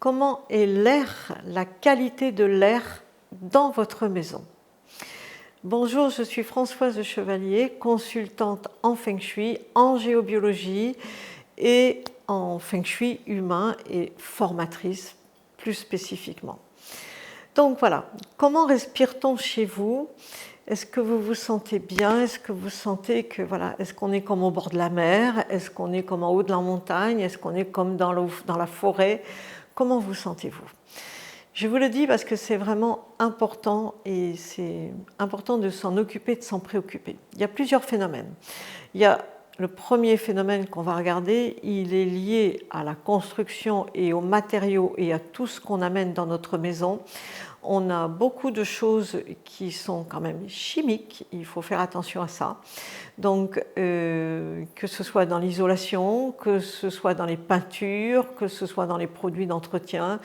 comment est l'air, la qualité de l'air dans votre maison. Bonjour, je suis Françoise de Chevalier, consultante en Feng Shui, en géobiologie et en Feng Shui humain et formatrice plus spécifiquement. Donc voilà, comment respire-t-on chez vous? Est-ce que vous vous sentez bien? Est-ce que vous sentez que voilà, est-ce qu'on est comme au bord de la mer? Est-ce qu'on est comme en haut de la montagne? Est-ce qu'on est comme dans la forêt? Comment vous sentez-vous? Je vous le dis parce que c'est vraiment important et c'est important de s'en occuper, de s'en préoccuper. Il y a plusieurs phénomènes. Il y a le premier phénomène qu'on va regarder, il est lié à la construction et aux matériaux et à tout ce qu'on amène dans notre maison. On a beaucoup de choses qui sont quand même chimiques, il faut faire attention à ça. Donc, que ce soit dans l'isolation, que ce soit dans les peintures, que ce soit dans les produits d'entretien,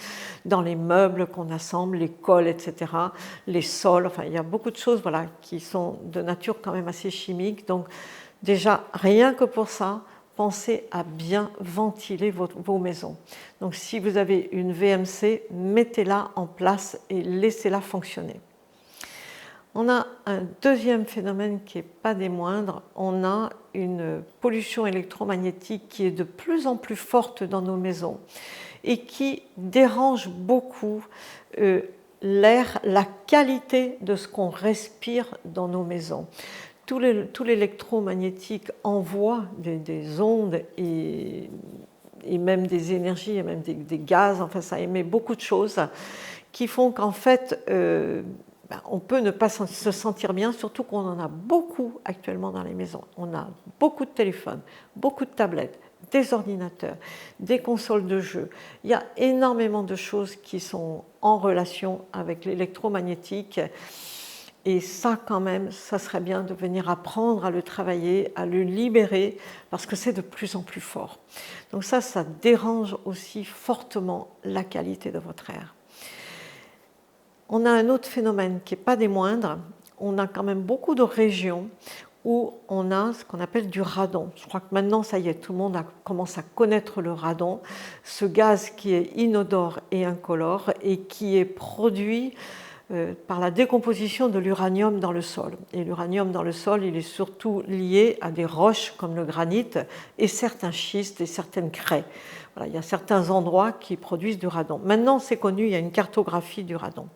dans les meubles qu'on assemble, les cols, etc., les sols, enfin, il y a beaucoup de choses voilà, qui sont de nature quand même assez chimique. Donc, déjà, rien que pour ça, pensez à bien ventiler vos maisons. Donc si vous avez une VMC, mettez-la en place et laissez-la fonctionner. On a un deuxième phénomène qui n'est pas des moindres, on a une pollution électromagnétique qui est de plus en plus forte dans nos maisons et qui dérange beaucoup l'air, la qualité de ce qu'on respire dans nos maisons. Tout l'électromagnétique envoie des ondes et même des énergies, et même des gaz, enfin ça émet beaucoup de choses qui font qu'en fait on peut ne pas se sentir bien, surtout qu'on en a beaucoup actuellement dans les maisons. On a beaucoup de téléphones, beaucoup de tablettes, des ordinateurs, des consoles de jeux. Il y a énormément de choses qui sont en relation avec l'électromagnétique. Et ça, quand même, ça serait bien de venir apprendre à le travailler, à le libérer, parce que c'est de plus en plus fort. Donc ça dérange aussi fortement la qualité de votre air. On a un autre phénomène qui n'est pas des moindres. On a quand même beaucoup de régions où on a ce qu'on appelle du radon. Je crois que maintenant, ça y est, tout le monde commence à connaître le radon, ce gaz qui est inodore et incolore et qui est produit par la décomposition de l'uranium dans le sol. Et l'uranium dans le sol, il est surtout lié à des roches comme le granit et certains schistes et certaines craies. Voilà, il y a certains endroits qui produisent du radon. Maintenant, c'est connu, il y a une cartographie du radon.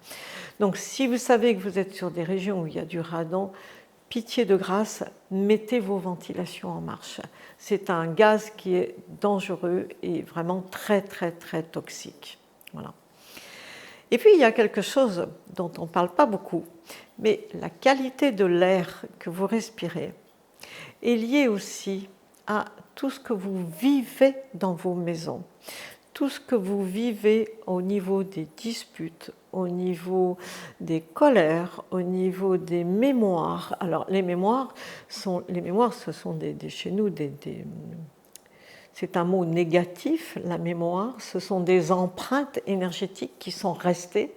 Donc, si vous savez que vous êtes sur des régions où il y a du radon, pitié de grâce, mettez vos ventilations en marche. C'est un gaz qui est dangereux et vraiment très, très, très toxique. Voilà. Et puis, il y a quelque chose dont on ne parle pas beaucoup, mais la qualité de l'air que vous respirez est liée aussi à tout ce que vous vivez dans vos maisons, tout ce que vous vivez au niveau des disputes, au niveau des colères, au niveau des mémoires. Alors, les mémoires, ce sont chez nous c'est un mot négatif, la mémoire. Ce sont des empreintes énergétiques qui sont restées,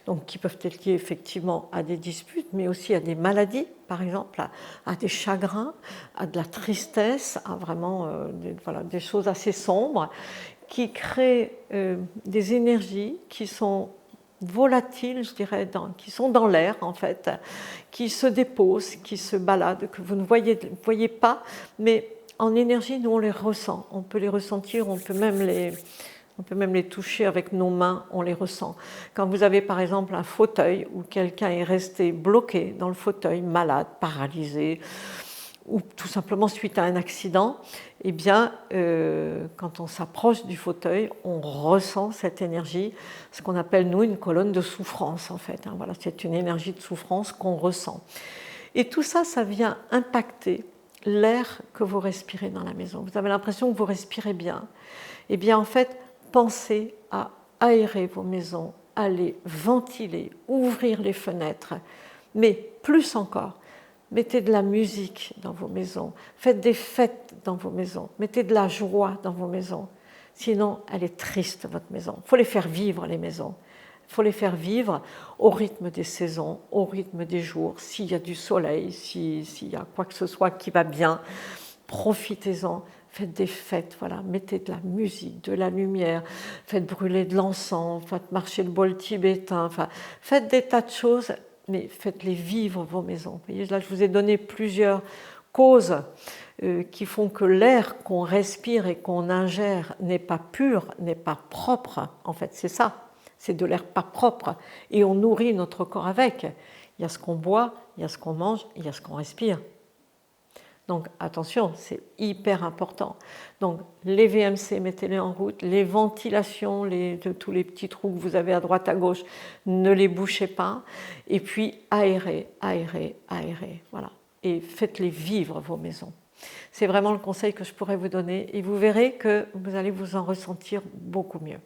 donc qui peuvent être liées effectivement à des disputes, mais aussi à des maladies, par exemple, à des chagrins, à de la tristesse, à vraiment des choses assez sombres, qui créent des énergies qui sont volatiles, je dirais, qui sont dans l'air en fait, qui se déposent, qui se baladent, que vous ne voyez pas, mais en énergie, nous on les ressent, on peut les ressentir, on peut même les toucher avec nos mains, on les ressent. Quand vous avez par exemple un fauteuil où quelqu'un est resté bloqué dans le fauteuil, malade, paralysé, ou tout simplement suite à un accident, eh bien, quand on s'approche du fauteuil, on ressent cette énergie, ce qu'on appelle nous une colonne de souffrance en fait. Voilà, c'est une énergie de souffrance qu'on ressent. Et tout ça, ça vient impacter l'air que vous respirez dans la maison. Vous avez l'impression que vous respirez bien. Eh bien, en fait, pensez à aérer vos maisons, à les ventiler, ouvrir les fenêtres. Mais plus encore, mettez de la musique dans vos maisons, faites des fêtes dans vos maisons, mettez de la joie dans vos maisons. Sinon, elle est triste, votre maison. Il faut les faire vivre, les maisons. Il faut les faire vivre au rythme des saisons, au rythme des jours. S'il y a du soleil, s'il y a quoi que ce soit qui va bien, profitez-en, faites des fêtes, voilà, mettez de la musique, de la lumière, faites brûler de l'encens, faites marcher le bol tibétain, enfin, faites des tas de choses, mais faites-les vivre vos maisons. Vous voyez, là, je vous ai donné plusieurs causes qui font que l'air qu'on respire et qu'on ingère n'est pas pur, n'est pas propre. En fait, c'est ça, c'est de l'air pas propre. Et on nourrit notre corps avec. Il y a ce qu'on boit, il y a ce qu'on mange, il y a ce qu'on respire. Donc attention, c'est hyper important. Donc les VMC, mettez-les en route, les ventilations, tous les petits trous que vous avez à droite, à gauche, ne les bouchez pas. Et puis aérez, aérez, aérez. Voilà. Et faites-les vivre, vos maisons. C'est vraiment le conseil que je pourrais vous donner et vous verrez que vous allez vous en ressentir beaucoup mieux.